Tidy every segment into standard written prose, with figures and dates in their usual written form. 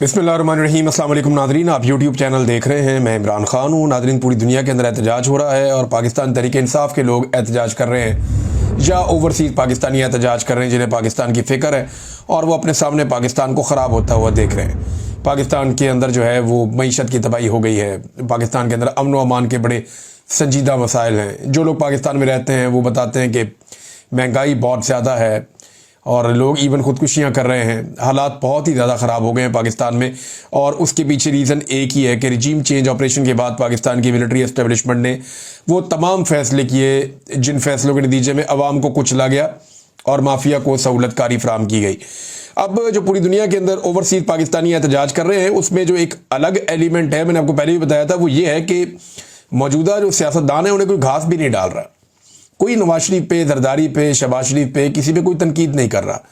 बिस्मिल्लाहिर्रहमानिर्रहीम। अस्सलाम वालेकुम नाज़रीन, आप यूट्यूब चैनल देख रहे हैं। मैं इमरान खान हूँ। नाज़रीन, पूरी दुनिया के अंदर एहतजाज हो रहा है और पाकिस्तान तहरीक-ए-इंसाफ के लोग एहतजाज कर रहे हैं या ओवरसीज़ पाकिस्तानी एहतजाज कर रहे हैं जिन्हें पाकिस्तान की फ़िक्र है और वो अपने सामने पाकिस्तान को ख़राब होता हुआ देख रहे हैं। पाकिस्तान के अंदर जो है वो मईशत की तबाही हो गई है। पाकिस्तान के अंदर अमन व अमान के बड़े संजीदा मसाइल हैं। जो लोग पाकिस्तान में रहते हैं वो बताते हैं कि महंगाई बहुत ज़्यादा है और लोग इवन ख़ुदकुशियाँ कर रहे हैं। हालात बहुत ही ज़्यादा ख़राब हो गए हैं पाकिस्तान में और उसके पीछे रीज़न एक ही है कि रिजीम चेंज ऑपरेशन के बाद पाकिस्तान की मिलिट्री एस्टेब्लिशमेंट ने वो तमाम फ़ैसले किए जिन फ़ैसलों के नतीजे में अवाम को कुचला गया और माफिया को सहूलतकारी फराहम की गई। अब जो पूरी दुनिया के अंदर ओवरसीज़ पाकिस्तानी एहतजाज कर रहे हैं उसमें जो एक अलग एलिमेंट है, मैंने आपको पहले भी बताया था, वो ये है कि मौजूदा जो सियासतदान है उन्हें कोई घास भी नहीं डाल रहा। कोई नवाज शरीफ पे, जरदारी पे, शहबाज शरीफ पे, किसी पे कोई तनकीद नहीं कर रहा।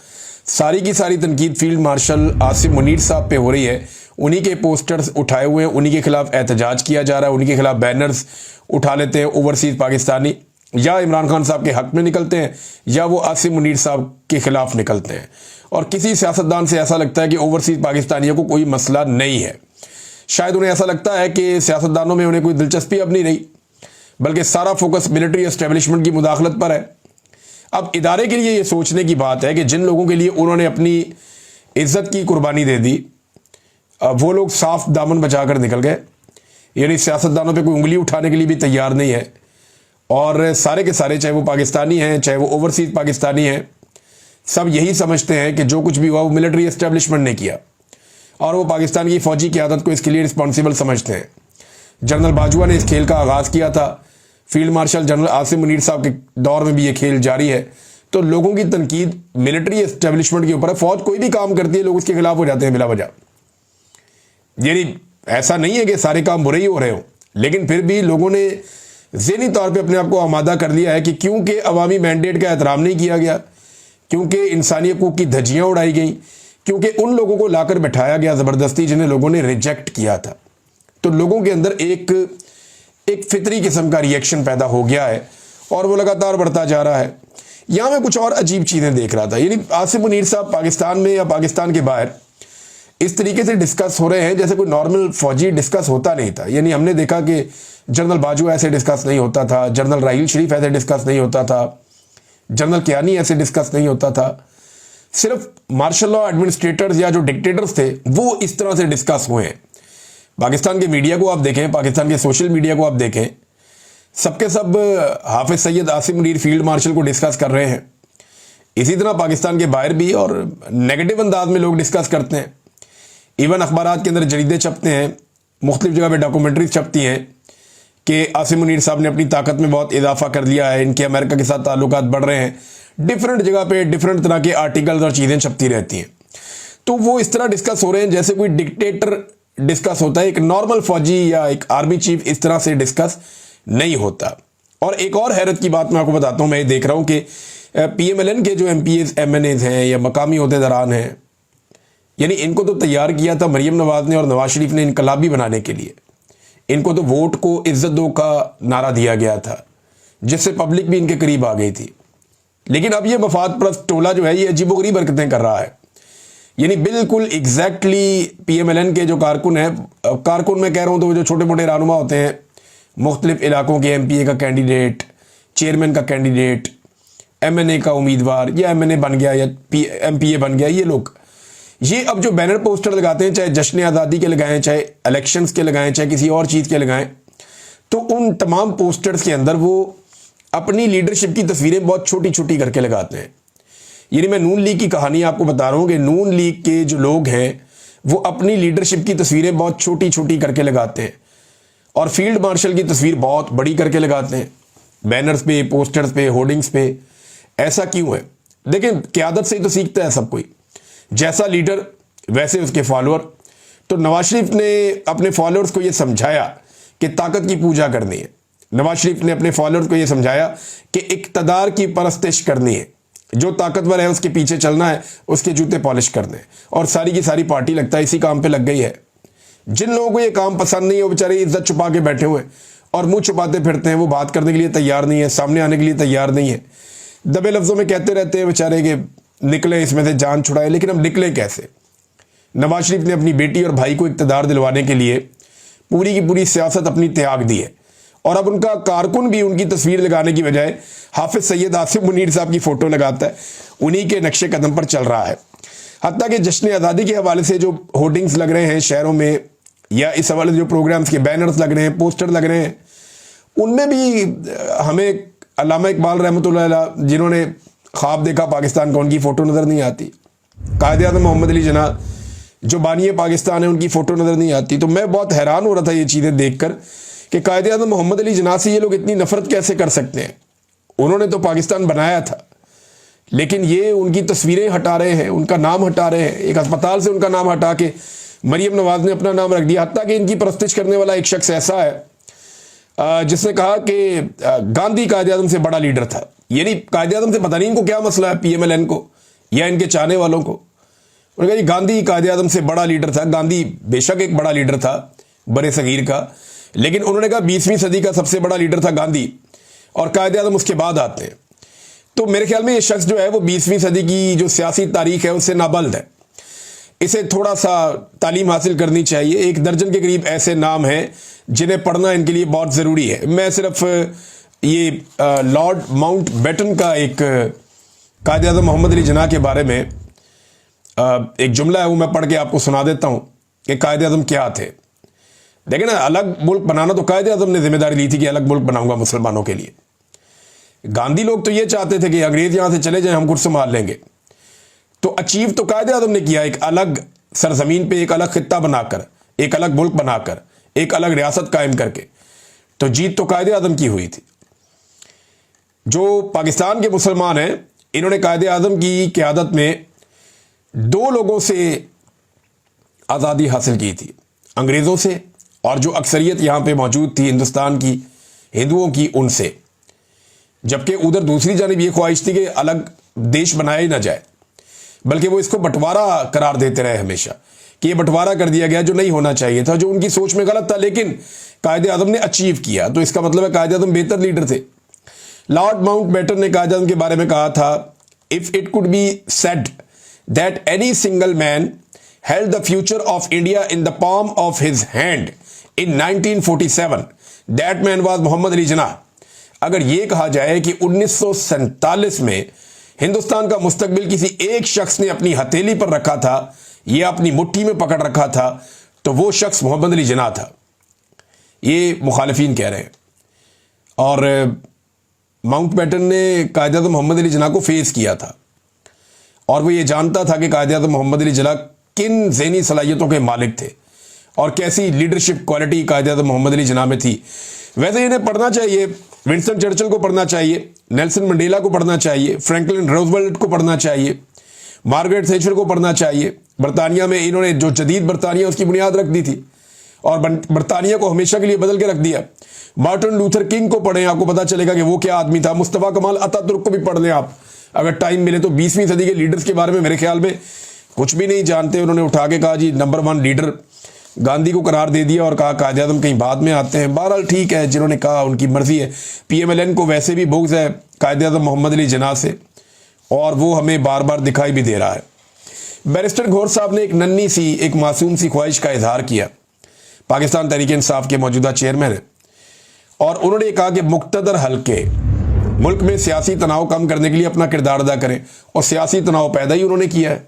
सारी की सारी तनकीद फील्ड मार्शल आसिम मुनीर साहब पे हो रही है। उन्हीं के पोस्टर्स उठाए हुए हैं, उन्हीं के खिलाफ एहतजाज किया जा रहा है, उन्हीं के खिलाफ बैनर्स उठा लेते हैं ओवरसीज़ पाकिस्तानी। या इमरान खान साहब के हक में निकलते हैं या वो आसिम मुनीर साहब के खिलाफ निकलते हैं। और किसी सियासतदान से ऐसा लगता है कि ओवरसीज़ पाकिस्तानियों को कोई मसला नहीं है। शायद उन्हें ऐसा लगता है कि सियासतदानों में उन्हें कोई दिलचस्पी अब नहीं रही, बल्कि सारा फोकस मिलिट्री एस्टेब्लिशमेंट की मुदाखलत पर है। अब इदारे के लिए ये सोचने की बात है कि जिन लोगों के लिए उन्होंने अपनी इज्जत की कुर्बानी दे दी, वो लोग साफ दामन बचाकर निकल गए, यानी सियासतदानों पे कोई उंगली उठाने के लिए भी तैयार नहीं है। और सारे के सारे, चाहे वो पाकिस्तानी हैं चाहे वो ओवरसीज़ पाकिस्तानी हैं, सब यही समझते हैं कि जो कुछ भी हुआ वो मिलिट्री एस्टेब्लिशमेंट ने किया और वो पाकिस्तान की फ़ौजी क़यादत को इसके लिए रिस्पॉन्सिबल समझते हैं। जनरल बाजवा ने इस खेल का आगाज़ किया था। Field marshal general Asim Munir साहब के दौर में भी ये खेल जारी है। तो लोगों की तनकीद मिलिट्री एस्टेब्लिशमेंट के ऊपर है। फ़ौज कोई भी काम करती है लोग उसके खिलाफ हो जाते हैं बिला वजह। यानी ऐसा नहीं है कि सारे काम बुरे ही हो रहे हों, लेकिन फिर भी लोगों ने ज़हनी तौर पे अपने आप को आमादा कर लिया है कि क्योंकि अवामी मैंडेट का एहतराम नहीं किया गया, क्योंकि इंसानी हकूक़ की धज्जियाँ उड़ाई गई, क्योंकि उन लोगों को लाकर बैठाया गया ज़बरदस्ती जिन्हें लोगों ने रिजेक्ट किया था, तो लोगों के अंदर एक फितरी किस्म का रिएक्शन पैदा हो गया है और वो लगातार बढ़ता जा रहा है। यहाँ मैं कुछ और अजीब चीज़ें देख रहा था। यानी आसिम मुनीर साहब पाकिस्तान में या पाकिस्तान के बाहर इस तरीके से डिस्कस हो रहे हैं जैसे कोई नॉर्मल फौजी डिस्कस होता नहीं था। यानी हमने देखा कि जनरल बाजवा ऐसे डिस्कस नहीं होता था, जनरल राहील शरीफ ऐसे डिस्कस नहीं होता था, जनरल कियानी ऐसे डिस्कस नहीं होता था। सिर्फ मार्शल लॉ एडमिनिस्ट्रेटर्स या जो डिक्टेटर्स थे वो इस तरह से डिस्कस हुए हैं। पाकिस्तान के मीडिया को आप देखें, पाकिस्तान के सोशल मीडिया को आप देखें, सबके सब हाफिज सैयद आसिम मुनीर फील्ड मार्शल को डिस्कस कर रहे हैं। इसी तरह पाकिस्तान के बाहर भी और नेगेटिव अंदाज में लोग डिस्कस करते हैं। इवन अखबारात के अंदर जरीदे छपते हैं, मुख्तलिफ जगह पे डॉक्यूमेंट्रीज छपती हैं कि आसिम मुनीर साहब ने अपनी ताकत में बहुत इजाफा कर लिया है, इनके अमेरिका के साथ ताल्लुकात बढ़ रहे हैं। डिफरेंट जगह पे डिफरेंट तरह के आर्टिकल्स और चीज़ें छपती रहती हैं। तो वो इस तरह डिस्कस हो रहे हैं जैसे कोई डिक्टेटर डिस्कस होता है। एक नॉर्मल फौजी या एक आर्मी चीफ इस तरह से डिस्कस नहीं होता। और एक और हैरत की बात मैं आपको बताता हूँ, मैं ये देख रहा हूँ कि PMLN के जो MPs MNAs हैं या मकामी ओहदेदारान हैं, यानी इनको तो तैयार किया था मरीम नवाज ने और नवाज शरीफ ने इनकलाबी बनाने के लिए। इनको तो वोट को इज्जत दो का नारा दिया गया था जिससे पब्लिक भी इनके करीब आ गई थी। लेकिन अब ये मफाद परस्त टोला जो है ये अजीबोगरीब हरकतें कर रहा है। यानी बिल्कुल एग्जैक्टली PMLN के जो कारकुन हैं, कारकुन मैं कह रहा हूँ तो वो जो छोटे मोटे रहनुमा होते हैं, मुख्तलिफ इलाकों के MPA का कैंडिडेट, चेयरमैन का कैंडिडेट, MNA का उम्मीदवार या MNA बन गया या MPA बन गया, ये लोग ये अब जो बैनर पोस्टर लगाते हैं, चाहे जश्न आज़ादी के लगाएं, चाहे इलेक्शंस के लगाएं, चाहे किसी और चीज़ के लगाएं, तो उन तमाम पोस्टर्स के अंदर वो अपनी लीडरशिप की तस्वीरें बहुत छोटी छोटी करके लगाते हैं। यानी मैं नून लीग की कहानी आपको बता रहा हूँ कि नून लीग के जो लोग हैं वो अपनी लीडरशिप की तस्वीरें बहुत छोटी छोटी करके लगाते हैं और फील्ड मार्शल की तस्वीर बहुत बड़ी करके लगाते हैं बैनर्स पे, पोस्टर्स पे, होर्डिंग्स पे। ऐसा क्यों है? देखें, क़यादत से ही तो सीखता है सब कोई। जैसा लीडर वैसे उसके फॉलोअर। तो नवाज शरीफ ने अपने फॉलोअर्स को ये समझाया कि ताकत की पूजा करनी है। नवाज शरीफ ने अपने फॉलोअर्स को ये समझाया कि इक़्तिदार की परस्तिश करनी है, जो ताकतवर है उसके पीछे चलना है, उसके जूते पॉलिश करने। और सारी की सारी पार्टी लगता है इसी काम पे लग गई है। जिन लोगों को ये काम पसंद नहीं है वो बेचारे इज्जत छुपा के बैठे हुए और मुंह छुपाते फिरते हैं। वो बात करने के लिए तैयार नहीं है, सामने आने के लिए तैयार नहीं है, दबे लफ्ज़ों में कहते रहते हैं बेचारे कि निकले इसमें से जान छुड़ाए। लेकिन अब निकले कैसे? नवाज शरीफ ने अपनी बेटी और भाई को इक़्तिदार दिलवाने के लिए पूरी की पूरी सियासत अपनी त्याग दी है, और अब उनका कारकुन भी उनकी तस्वीर लगाने की बजाय हाफिज सैयद आसिफ मुनीर साहब की फ़ोटो लगाता है, उन्हीं के नक्शे कदम पर चल रहा है। हत्ता कि जश्न आज़ादी के हवाले से जो होर्डिंग्स लग रहे हैं शहरों में, या इस हवाले से जो प्रोग्राम्स के बैनर्स लग रहे हैं, पोस्टर लग रहे हैं, उनमें भी हमें अल्लामा इकबाल रहमतुल्लाह अलैह जिन्होंने ख्वाब देखा पाकिस्तान का, उनकी फ़ोटो नज़र नहीं आती। कायद-ए-आज़म मोहम्मद अली जिन्ना जो बानी पाकिस्तान है, उनकी फ़ोटो नज़र नहीं आती। तो मैं बहुत हैरान हो रहा था ये चीज़ें देखकर कि कायद-ए-आज़म मोहम्मद अली जिन्ना से ये लोग इतनी नफ़रत कैसे कर सकते हैं। उन्होंने तो पाकिस्तान बनाया था, लेकिन ये उनकी तस्वीरें हटा रहे हैं, उनका नाम हटा रहे हैं। एक अस्पताल से उनका नाम हटा के मरीम नवाज ने अपना नाम रख दिया। हत्ता कि इनकी परस्तिश करने वाला एक शख्स ऐसा है जिसने कहा कि गांधी कायद-ए-आज़म से बड़ा लीडर था। यानी कायद-ए-आज़म से पता नहीं इनको क्या मसला है, PMLN को या इनके चाहने वालों को। उन्होंने कहा गांधी कायद-ए-आज़म से बड़ा लीडर था। गांधी बेशक एक बड़ा लीडर था बड़े सगीर का, लेकिन उन्होंने कहा 20वीं सदी का सबसे बड़ा लीडर था गांधी, और कायद-ए-आज़म उसके बाद आते हैं। तो मेरे ख्याल में ये शख्स जो है वो 20वीं सदी की जो सियासी तारीख है उससे नाबल्द है। इसे थोड़ा सा तालीम हासिल करनी चाहिए। 1 दर्जन के करीब ऐसे नाम हैं जिन्हें पढ़ना इनके लिए बहुत ज़रूरी है। मैं सिर्फ ये लॉर्ड माउंट बेटन का एक कायद-ए-आज़म मोहम्मद अली जिन्ना के बारे में एक जुमला है, वो मैं पढ़ के आपको सुना देता हूँ कि कायद-ए-आज़म क्या थे। देखें ना, अलग मुल्क बनाना तो कायद-ए-आज़म ने जिम्मेदारी ली थी कि अलग मुल्क बनाऊंगा मुसलमानों के लिए। गांधी लोग तो ये चाहते थे कि अंग्रेज यहां से चले जाएं, हम खुद संभाल लेंगे। तो अचीव तो कायद-ए-आज़म ने किया, एक अलग सरजमीन पे एक अलग खित्ता बनाकर, एक अलग मुल्क बनाकर, एक अलग रियासत कायम करके। तो जीत तो कायद-ए-आज़म की हुई थी। जो पाकिस्तान के मुसलमान हैं, इन्होंने कायद-ए-आज़म की क़यादत में 2 लोगों से आज़ादी हासिल की थी, अंग्रेज़ों से और जो अक्सरियत यहाँ पे मौजूद थी हिंदुस्तान की हिंदुओं की, उनसे। जबकि उधर दूसरी जानिब ये ख्वाहिश थी कि अलग देश बनाया ही ना जाए, बल्कि वो इसको बंटवारा करार देते रहे हमेशा कि ये बंटवारा कर दिया गया जो नहीं होना चाहिए था, जो उनकी सोच में गलत था, लेकिन कायद-ए-आज़म ने अचीव किया। तो इसका मतलब है कायद-ए-आज़म बेहतर लीडर थे। लॉर्ड माउंट बेटन ने कायद-ए-आज़म के बारे में कहा था, if it could be said that any single man held the future of India in the palm of his hand in 1947, that man was Mohammad Ali Jinnah। अगर ये कहा जाए कि 1947 में हिंदुस्तान का मुस्तकबिल किसी एक शख्स ने अपनी हथेली पर रखा था, ये अपनी मुट्ठी में पकड़ रखा था, तो वो शख्स मोहम्मद अली जिन्ना था। ये मुखालिफिन कह रहे हैं। और माउंट बेटन ने कायद-ए-आज़म मोहम्मद अली जिन्ना को फेस किया था, और वो ये जानता था कि कायद-ए-आज़म मोहम्मद अली जिन्ना किन ज़हनी सलाहियतों के मालिक थे और कैसी लीडरशिप क्वालिटी कायद-ए-आज़म मोहम्मद अली जिन्ना में थी। वैसे इन्हें पढ़ना चाहिए, विंस्टन चर्चिल को पढ़ना चाहिए, नेल्सन मंडेला को पढ़ना चाहिए, फ्रैंकलिन रूज़वेल्ट को पढ़ना चाहिए, मार्गरेट थैचर को पढ़ना चाहिए। बरतानिया में इन्होंने जो जदीद बरतानिया उसकी बुनियाद रख दी थी और बरतानिया को हमेशा के लिए बदल के रख दिया। मार्टिन लूथर किंग को पढ़ें, आपको पता चलेगा कि वो क्या आदमी था। मुस्तफ़ा कमाल अतातुर्क को भी पढ़ लें आप, अगर टाइम मिले तो। 20वीं सदी के लीडर्स के बारे में मेरे ख्याल में कुछ भी नहीं जानते। उन्होंने उठा के कहा जी नंबर 1 लीडर गांधी को करार दे दिया और कहा कायद-ए-आज़म कहीं बाद में आते हैं। बहरहाल ठीक है, जिन्होंने कहा उनकी मर्जी है। PMLN को वैसे भी बुग़्ज़ है कायद-ए-आज़म मोहम्मद अली जिन्ना से, और वो हमें बार बार दिखाई भी दे रहा है। बैरिस्टर घोर साहब ने एक नन्ही सी, एक मासूम सी ख्वाहिश का इजहार किया, पाकिस्तान तहरीक इंसाफ के मौजूदा चेयरमैन है, और उन्होंने कहा कि मुक़्तदर हल्के मुल्क में सियासी तनाव कम करने के लिए अपना किरदार अदा करें, और सियासी तनाव पैदा ही उन्होंने किया है।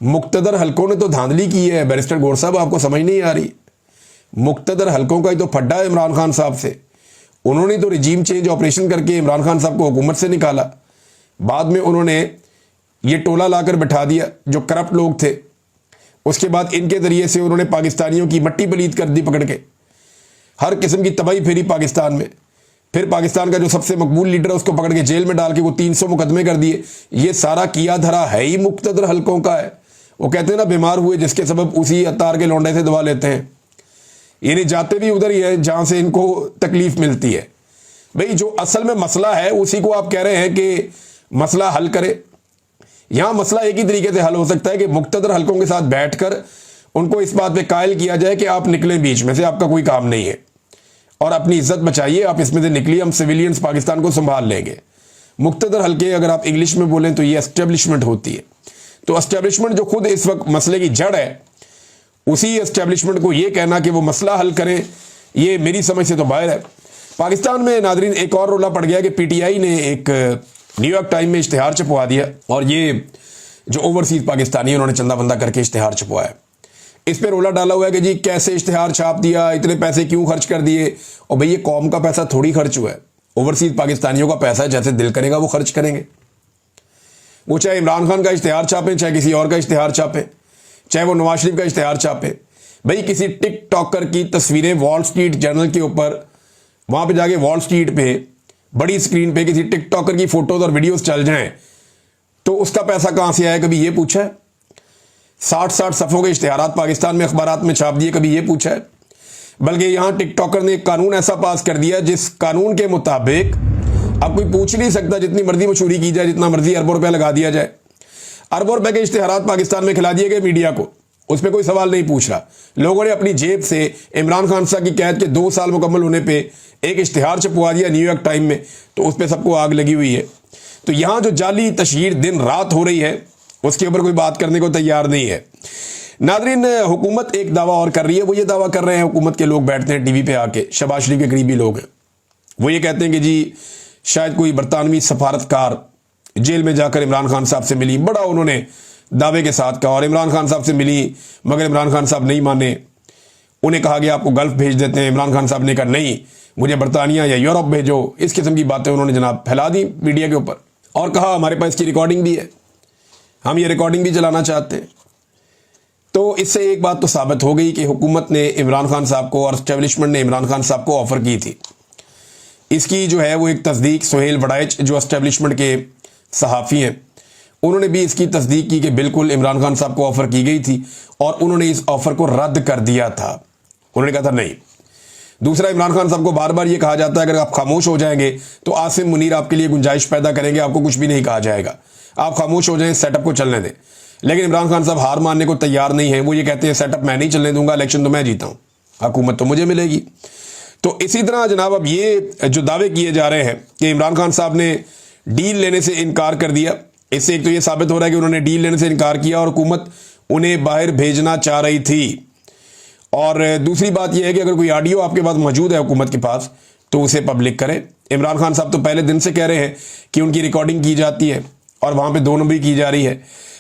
मुक़्तदर हल्कों ने तो धांधली की है। बैरिस्टर घोर साहब, आपको समझ नहीं आ रही? मुक़्तदर हल्कों का ही तो फड्डा है इमरान खान साहब से। उन्होंने तो रिजीम चेंज ऑपरेशन करके इमरान खान साहब को हुकूमत से निकाला। बाद में उन्होंने ये टोला लाकर बैठा दिया जो करप्ट लोग थे। उसके बाद इनके ज़रिए से उन्होंने पाकिस्तानियों की मट्टी पलीत कर दी पकड़ के, हर किस्म की तबाही फेरी पाकिस्तान में। फिर पाकिस्तान का जो सबसे मकबूल लीडर है उसको पकड़ के जेल में डाल के वो 300 मुकदमे कर दिए। ये सारा किया धरा है ही मुक़्तदर हल्कों का है। वो कहते हैं ना, बीमार हुए जिसके सबब उसी अतार के लौंडे से दवा लेते हैं। यानी जाते भी उधर ही है जहाँ से इनको तकलीफ मिलती है। भाई जो असल में मसला है उसी को आप कह रहे हैं कि मसला हल करे। यहाँ मसला एक ही तरीके से हल हो सकता है कि मुक़्तदर हल्कों के साथ बैठकर उनको इस बात पे कायल किया जाए कि आप निकलें बीच में से, आपका कोई काम नहीं है और अपनी इज्जत बचाइए, आप इसमें से निकलिए, हम सिविलियंस पाकिस्तान को संभाल लेंगे। मुक़्तदर हल्के अगर आप इंग्लिश में बोलें तो ये एस्टेब्लिशमेंट होती है, تو اسٹیبلشمنٹ جو خود اس وقت مسئلے کی جڑ ہے، اسی اسٹیبلشمنٹ کو یہ کہنا کہ وہ مسئلہ حل کریں، یہ میری سمجھ سے تو باہر ہے۔ پاکستان میں ناظرین ایک اور رولا پڑ گیا کہ پی ٹی آئی نے ایک نیو یارک ٹائم میں اشتہار چھپوا دیا، اور یہ جو اوورسیز پاکستانی انہوں نے چندہ بندہ کر کے اشتہار چھپوایا۔ اس پہ رولا ڈالا ہوا ہے کہ جی کیسے اشتہار چھاپ دیا، اتنے پیسے کیوں خرچ کر دیے؟ اور بھئی یہ قوم کا پیسہ تھوڑی خرچ ہوا ہے، اوورسیز پاکستانیوں کا پیسہ ہے، جیسے دل کرے گا وہ خرچ کریں گے۔ وہ چاہے عمران خان کا اشتہار چھاپیں، چاہے کسی اور کا اشتہار چھاپیں، چاہے وہ نواز شریف کا اشتہار چھاپیں۔ بھئی کسی ٹک ٹاکر کی تصویریں وال سٹریٹ جرنل کے اوپر، وہاں پہ جا کے وال سٹریٹ پہ بڑی اسکرین پہ کسی ٹک ٹاکر کی فوٹوز اور ویڈیوز چل جائیں تو اس کا پیسہ کہاں سے آیا؟ کبھی یہ پوچھا ہے؟ 60 صفحوں کے اشتہارات پاکستان میں اخبارات میں چھاپ دیے، کبھی یہ پوچھا ہے؟ بلکہ یہاں ٹک ٹاکر نے ایک قانون ایسا پاس کر دیا جس قانون کے مطابق اب کوئی پوچھ نہیں سکتا، جتنی مرضی مشہوری کی جائے، جتنا مرضی اربوں روپے لگا دیا جائے، اربوں روپے کے اشتہارات پاکستان میں کھلا دیے گئے میڈیا کو، اس پہ کوئی سوال نہیں پوچھ رہا۔ لوگوں نے اپنی جیب سے عمران خان صاحب کی قید کے 2 سال مکمل ہونے پہ ایک اشتہار چھپوا دیا نیو یارک ٹائم میں، تو اس پہ سب کو آگ لگی ہوئی ہے۔ تو یہاں جو جعلی تشہیر دن رات ہو رہی ہے اس کے اوپر کوئی بات کرنے کو تیار نہیں ہے۔ ناظرین حکومت ایک دعویٰ اور کر رہی ہے، وہ یہ دعویٰ کر رہے ہیں، حکومت کے لوگ بیٹھتے ہیں ٹی وی پہ آ کے، شہباز شریف کے قریبی لوگ ہیں، وہ یہ کہتے ہیں کہ جی شاید کوئی برطانوی سفارتکار جیل میں جا کر عمران خان صاحب سے ملی، بڑا انہوں نے دعوے کے ساتھ کہا، اور عمران خان صاحب سے ملی مگر عمران خان صاحب نہیں مانے، انہیں کہا گیا آپ کو گلف بھیج دیتے ہیں، عمران خان صاحب نے کہا نہیں مجھے برطانیہ یا یورپ بھیجو۔ اس قسم کی باتیں انہوں نے جناب پھیلا دی میڈیا کے اوپر، اور کہا ہمارے پاس اس کی ریکارڈنگ بھی ہے، ہم یہ ریکارڈنگ بھی چلانا چاہتے ہیں۔ تو اس سے ایک بات تو ثابت ہو گئی کہ حکومت نے عمران خان صاحب کو اور اسٹیبلشمنٹ نے عمران خان صاحب کو آفر کی تھی۔ اس کی جو ہے وہ ایک تصدیق سہیل وڑائچ جو اسٹیبلشمنٹ کے صحافی ہیں، انہوں نے بھی اس کی تصدیق کی کہ بالکل عمران خان صاحب کو آفر کی گئی تھی، اور انہوں نے اس آفر کو رد کر دیا تھا۔ انہوں نے کہا تھا نہیں۔ دوسرا، عمران خان صاحب کو بار بار یہ کہا جاتا ہے اگر آپ خاموش ہو جائیں گے تو عاصم منیر آپ کے لیے گنجائش پیدا کریں گے، آپ کو کچھ بھی نہیں کہا جائے گا، آپ خاموش ہو جائیں، سیٹ اپ کو چلنے دیں۔ لیکن عمران خان صاحب ہار ماننے کو تیار نہیں ہیں، وہ یہ کہتے ہیں سیٹ اپ میں نہیں چلنے دوں گا، الیکشن تو میں جیتا ہوں، حکومت تو مجھے ملے گی۔ تو اسی طرح جناب اب یہ جو دعوے کیے جا رہے ہیں کہ عمران خان صاحب نے ڈیل لینے سے انکار کر دیا، اس سے ایک تو یہ ثابت ہو رہا ہے کہ انہوں نے ڈیل لینے سے انکار کیا اور حکومت انہیں باہر بھیجنا چاہ رہی تھی۔ اور دوسری بات یہ ہے کہ اگر کوئی آڈیو آپ کے پاس موجود ہے حکومت کے پاس تو اسے پبلک کرے۔ عمران خان صاحب تو پہلے دن سے کہہ رہے ہیں کہ ان کی ریکارڈنگ کی جاتی ہے اور وہاں پہ 2 نمبری کی جا رہی ہے۔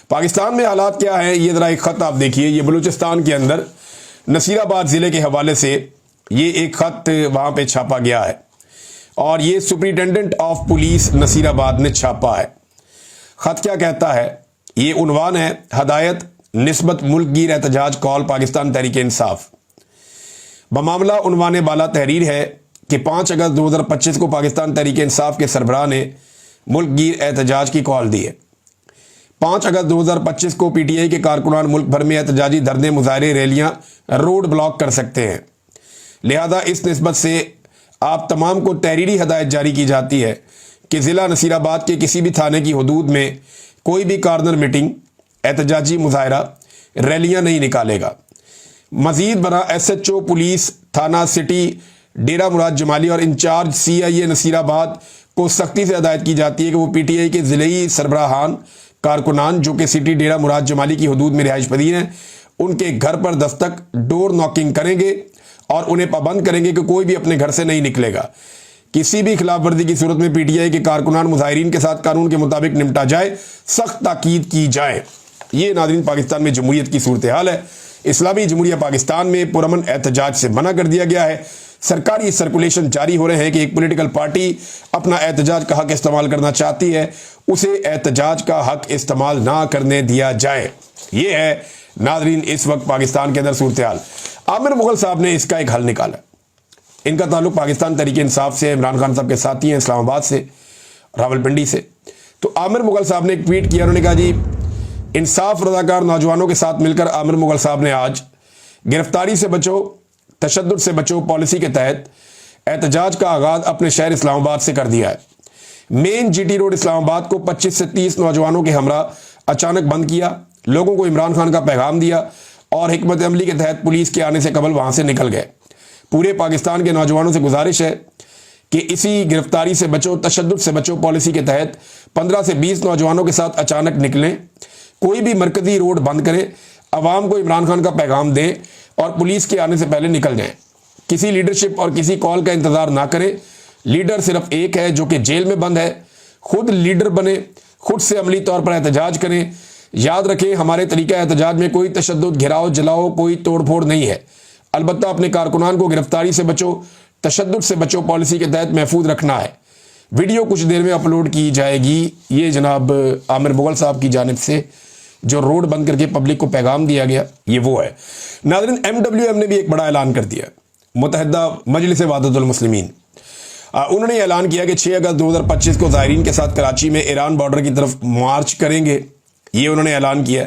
پاکستان میں حالات کیا ہیں یہ ذرا ایک خط آپ دیکھیے، یہ بلوچستان کے اندر نصیر آباد ضلع کے حوالے سے یہ ایک خط وہاں پہ چھاپا گیا ہے، اور یہ سپرنٹینڈنٹ آف پولیس نصیر آباد نے چھاپا ہے۔ خط کیا کہتا ہے؟ یہ عنوان ہے ہدایت نسبت ملک گیر احتجاج کال پاکستان تحریک انصاف۔ بمعاملہ عنوان بالا تحریر ہے کہ 5 اگست 2025 کو پاکستان تحریک انصاف کے سربراہ نے ملک گیر احتجاج کی کال دی ہے۔ 5 اگست 2025 کو پی ٹی آئی کے کارکنان ملک بھر میں احتجاجی دھرنے، مظاہرے، ریلیاں، روڈ بلاک کر سکتے ہیں، لہذا اس نسبت سے آپ تمام کو تحریری ہدایت جاری کی جاتی ہے کہ ضلع نصیر آباد کے کسی بھی تھانے کی حدود میں کوئی بھی کارنر میٹنگ، احتجاجی مظاہرہ، ریلیاں نہیں نکالے گا۔ مزید برآں ایس ایچ او پولیس تھانہ سٹی ڈیرہ مراد جمالی اور انچارج سی آئی اے نصیر آباد کو سختی سے ہدایت کی جاتی ہے کہ وہ پی ٹی آئی کے ضلعی سربراہان کارکنان جو کہ سٹی ڈیرہ مراد جمالی کی حدود میں رہائش پذیر ہیں، ان کے گھر پر دستک، ڈور ناکنگ کریں گے اور انہیں پابند کریں گے کہ کوئی بھی اپنے گھر سے نہیں نکلے گا۔ کسی بھی خلاف ورزی کی صورت میں پی ٹی آئی کے کارکنان مظاہرین کے ساتھ قانون کے مطابق نمٹا جائے، سخت تاکید کی جائے۔ یہ ناظرین پاکستان میں جمہوریت کی صورتحال ہے۔ اسلامی جمہوریہ پاکستان میں پرامن احتجاج سے منع کر دیا گیا ہے۔ سرکاری سرکولیشن جاری ہو رہے ہیں کہ ایک پولیٹیکل پارٹی اپنا احتجاج کا حق استعمال کرنا چاہتی ہے، اسے احتجاج کا حق استعمال نہ کرنے دیا جائے۔ یہ ہے ناظرین اس وقت پاکستان کے اندر صورتحال۔ عامر مغل صاحب نے اس کا ایک حل نکالا۔ ان کا تعلق پاکستان تحریک انصاف سے، عمران خان صاحب کے ساتھی ہیں اسلام آباد سے، راولپنڈی سے۔ تو عامر مغل صاحب نے ایک ٹویٹ کیا، انہوں نے کہا جی انصاف رضاکار نوجوانوں کے ساتھ مل کر عامر مغل صاحب نے آج گرفتاری سے بچو، تشدد سے بچو پالیسی کے تحت احتجاج کا آغاز اپنے شہر اسلام آباد سے کر دیا ہے۔ مین جی ٹی روڈ اسلام آباد کو 25 سے 30 نوجوانوں کے ہمراہ اچانک بند کیا، لوگوں کو عمران خان کا پیغام دیا اور حکمت عملی کے تحت پولیس کے آنے سے قبل وہاں سے نکل گئے۔ پورے پاکستان کے نوجوانوں سے گزارش ہے کہ اسی گرفتاری سے بچو، تشدد سے بچو پالیسی کے تحت 15 سے 20 نوجوانوں کے ساتھ اچانک نکلیں، कोई भी मरकजी रोड बंद करे, अवाम को इमरान खान का पैगाम दें और पुलिस के आने से पहले निकल जाएं। किसी लीडरशिप और किसी कॉल का इंतजार ना करें। लीडर सिर्फ एक है जो कि जेल में बंद है। खुद लीडर बने, खुद से अमली तौर पर एहतजाज करें। याद रखें, हमारे तरीका एहतजाज में कोई तशद्दुद, घिराव, जलाओ, कोई तोड़फोड़ नहीं है। अलबत्ता अपने कारकुनान को गिरफ्तारी से बचो, तशद्दुद से बचो पॉलिसी के तहत महफूज रखना है। वीडियो कुछ देर में अपलोड की जाएगी। ये जनाब आमिर मुगल साहब की जानिब से जो रोड बंद करके पब्लिक को पैगाम दिया गया, ये वो है। नाज़रीन, MWM ने भी एक बड़ा ऐलान कर दिया। मुत्तहिदा मजलिस वहदतुल मुस्लिमीन, उन्होंने ऐलान किया कि 6 अगस्त 2025 को ज़ायरीन के साथ कराची में ईरान बॉर्डर की तरफ मार्च करेंगे। ये उन्होंने ऐलान किया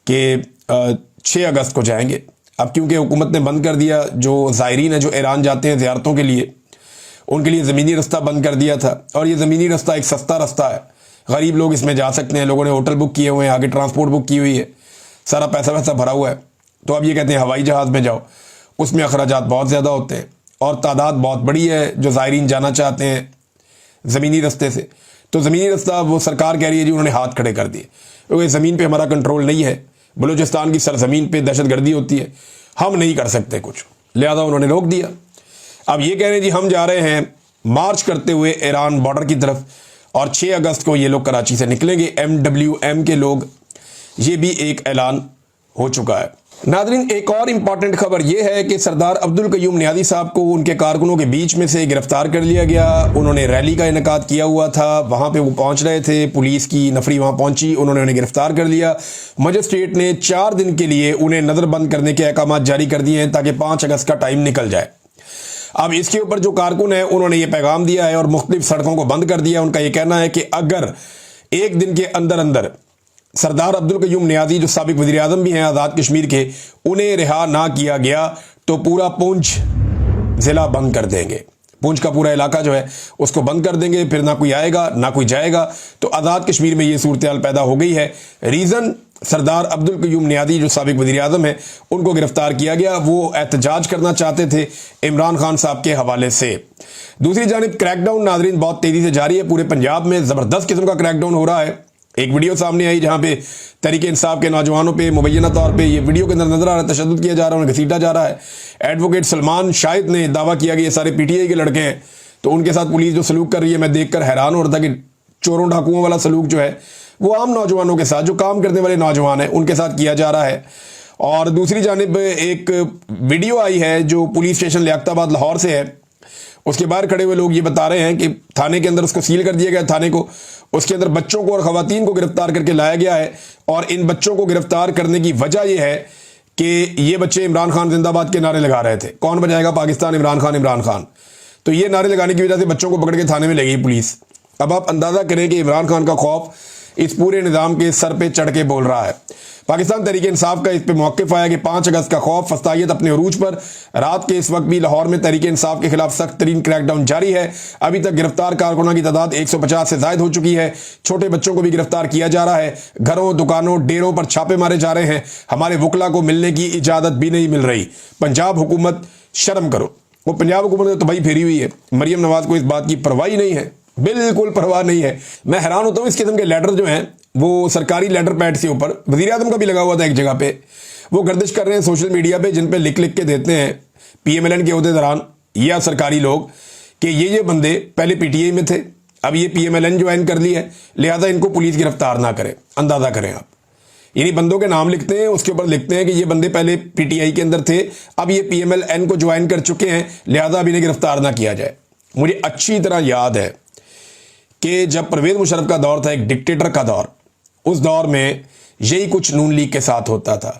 कि 6 अगस्त को जाएंगे। अब क्योंकि हुकूमत ने बंद कर दिया, जो ज़ायरीन है जो ईरान जाते हैं ज़ियारतों के लिए, उनके लिए ज़मीनी रास्ता बंद कर दिया था। और ये ज़मीनी रास्ता एक सस्ता रास्ता है, गरीब लोग इसमें जा सकते हैं। लोगों ने होटल बुक किए हुए हैं, आगे ट्रांसपोर्ट बुक की हुई है, सारा पैसा वैसा भरा हुआ है। तो अब ये कहते हैं हवाई जहाज़ में जाओ, उसमें अखराजात बहुत ज़्यादा होते हैं और तादाद बहुत बड़ी है जो ज़ायरीन जाना चाहते हैं ज़मीनी रास्ते से। तो ज़मीनी रास्ता वो सरकार कह रही है जी उन्होंने हाथ खड़े कर दिए, क्योंकि ज़मीन पे हमारा कंट्रोल नहीं है। बलूचिस्तान की सरजमीन पे दहशतगर्दी होती है, हम नहीं कर सकते कुछ, लिहाजा उन्होंने रोक दिया। अब ये कह रहे हैं जी हम जा रहे हैं मार्च करते हुए ईरान बॉर्डर की तरफ और 6 अगस्त को ये लोग कराची से निकलेंगे। MWM के लोग, ये भी एक ऐलान हो चुका है। नाज़रीन, एक और इम्पॉर्टेंट खबर यह है कि सरदार अब्दुल कयूम नियाज़ी साहब को उनके कारकुनों के बीच में से गिरफ्तार कर लिया गया। उन्होंने रैली का इनेकाद किया हुआ था, वहाँ पे वो पहुँच रहे थे, पुलिस की नफरी वहाँ पहुँची, उन्होंने उन्हें गिरफ्तार कर लिया। मजिस्ट्रेट ने 4 दिन के लिए उन्हें नज़रबंद करने के अहकाम जारी कर दिए हैं ताकि 5 अगस्त का टाइम निकल जाए। अब इसके ऊपर जो कारकुन है उन्होंने ये पैगाम दिया है और मुख्तलिफ सड़कों को बंद कर दिया। उनका ये कहना है कि अगर एक दिन के अंदर अंदर सरदार अब्दुल कयूम नियाज़ी जो साबिक वज़ीर आज़म भी हैं आज़ाद कश्मीर के, उन्हें रिहा ना किया गया तो पूरा पूंछ ज़िला बंद कर देंगे। पूंछ का पूरा इलाका जो है उसको बंद कर देंगे, फिर ना कोई आएगा ना कोई जाएगा। तो आज़ाद कश्मीर में ये सूरत हाल पैदा हो गई है। रीज़न, सरदार अब्दुल कयूम नियाज़ी जो साबिक वज़ीर आज़म है उनको गिरफ्तार किया गया। वो एहतजाज करना चाहते थे इमरान खान साहब के हवाले से। दूसरी जानिब क्रैकडाउन नाज़रीन बहुत तेज़ी से जारी है। पूरे पंजाब में ज़बरदस्त किस्म का क्रैकडाउन हो रहा है। एक वीडियो सामने आई जहाँ पे तहरीक इंसाफ के नौजवानों पे मुबैना तौर पे ये वीडियो के अंदर नजर आ रहा है तशद्दुद किया जा रहा है, उन्हें घसीटा जा रहा है। एडवोकेट सलमान शाहिद ने दावा किया कि ये सारे PTI के लड़के हैं, तो उनके साथ पुलिस जो सलूक कर रही है मैं देखकर हैरान हो रहा था कि चोरों डाकुओं वाला सलूक जो है वो आम नौजवानों के साथ, जो काम करने वाले नौजवान हैं, उनके साथ किया जा रहा है। और दूसरी जानिब एक वीडियो आई है जो पुलिस स्टेशन लियाकताबाद लाहौर से है। उसके बाहर खड़े हुए लोग ये बता रहे हैं कि थाने के अंदर उसको सील कर दिया गया, थाने को, उसके अंदर बच्चों को और ख़वातीन को गिरफ्तार करके लाया गया है। और इन बच्चों को गिरफ्तार करने की वजह यह है कि ये बच्चे इमरान खान जिंदाबाद के नारे लगा रहे थे, कौन बचाएगा पाकिस्तान, इमरान खान, इमरान खान। तो ये नारे लगाने की वजह से बच्चों को पकड़ के थाने में ले गई पुलिस। अब आप अंदाज़ा करें कि इमरान खान का खौफ इस पूरे निज़ाम के सर पे चढ़ के बोल रहा है। पाकिस्तान तहरीक इंसाफ का इस पे मौक़िफ़ आया कि 5 अगस्त का खौफ फस्तायत अपने उरूज पर। रात के इस वक्त भी लाहौर में तहरीक इंसाफ के खिलाफ सख्त तरीन क्रैकडाउन जारी है। अभी तक गिरफ्तार कारकुनां की तादाद 150 से ज़ायद हो चुकी है। छोटे बच्चों को भी गिरफ्तार किया जा रहा है। घरों, दुकानों, डेरों पर छापे मारे जा रहे हैं। हमारे वकला को मिलने की इजाज़त भी नहीं मिल रही। पंजाब हुकूमत शर्म करो। वो पंजाब हुकूमत ने तो भाई फेरी हुई है, मरियम नवाज को इस बात की परवाह ही नहीं है, बिल्कुल परवाह नहीं है। मैं हैरान होता हूँ इस किस्म के लेटर जो हैं वो सरकारी लेटर पैड के ऊपर, वज़ीर आज़म का भी लगा हुआ था एक जगह पे, वो गर्दिश कर रहे हैं सोशल मीडिया पे, जिन पे लिख लिख के देते हैं PMLN के होते दौरान या सरकारी लोग कि ये बंदे पहले PTI में थे, अब ये PMLN ज्वाइन कर ली है, लिहाजा इनको पुलिस गिरफ्तार ना करे। अंदाज़ा करें आप, यानी बंदों के नाम लिखते हैं, उसके ऊपर लिखते हैं कि ये बंदे पहले PTI के अंदर थे, अब ये PMLN को ज्वाइन कर चुके हैं, लिहाजा अब इन्हें गिरफ्तार ना किया जाए। मुझे अच्छी तरह याद है कि जब परवेज़ मुशर्रफ का दौर था, एक डिक्टेटर का दौर, उस दौर में यही कुछ नून लीग के साथ होता था।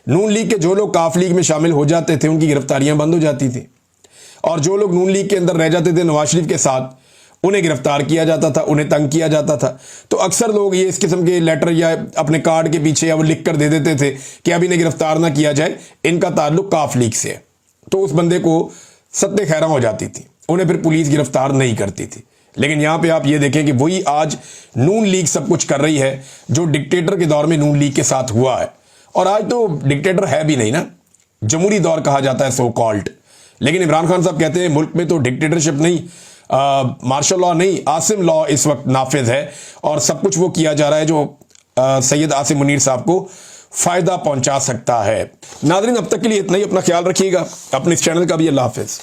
नून लीग के जो लोग काफ लीग में शामिल हो जाते थे उनकी गिरफ्तारियां बंद हो जाती थी, और जो लोग नून लीग के अंदर रह जाते थे नवाज शरीफ के साथ, उन्हें गिरफ्तार किया जाता था, उन्हें तंग किया जाता था। तो अक्सर लोग ये इस किस्म के लेटर या अपने कार्ड के पीछे या वो लिख कर दे देते थे कि अब इन्हें गिरफ्तार ना किया जाए, इनका ताल्लुक काफ लीग से है। तो उस बंदे को सत्ते खैरा हो जाती थी, उन्हें फिर पुलिस गिरफ्तार नहीं करती थी। लेकिन यहां पे आप ये देखें कि वही आज नून लीग सब कुछ कर रही है जो डिक्टेटर के दौर में नून लीग के साथ हुआ है। और आज तो डिक्टेटर है भी नहीं ना, जमहूरी दौर कहा जाता है सो कॉल्ड। लेकिन इमरान खान साहब कहते हैं मुल्क में तो डिक्टेटरशिप नहीं, मार्शल लॉ नहीं, आसिम लॉ इस वक्त नाफिज है और सब कुछ वो किया जा रहा है जो सैयद आसिम मुनीर साहब को फ़ायदा पहुंचा सकता है। नाज़रीन, अब तक के लिए इतना ही। अपना ख्याल रखिएगा, अपने इस चैनल का भी। अल्लाह हाफ़िज़।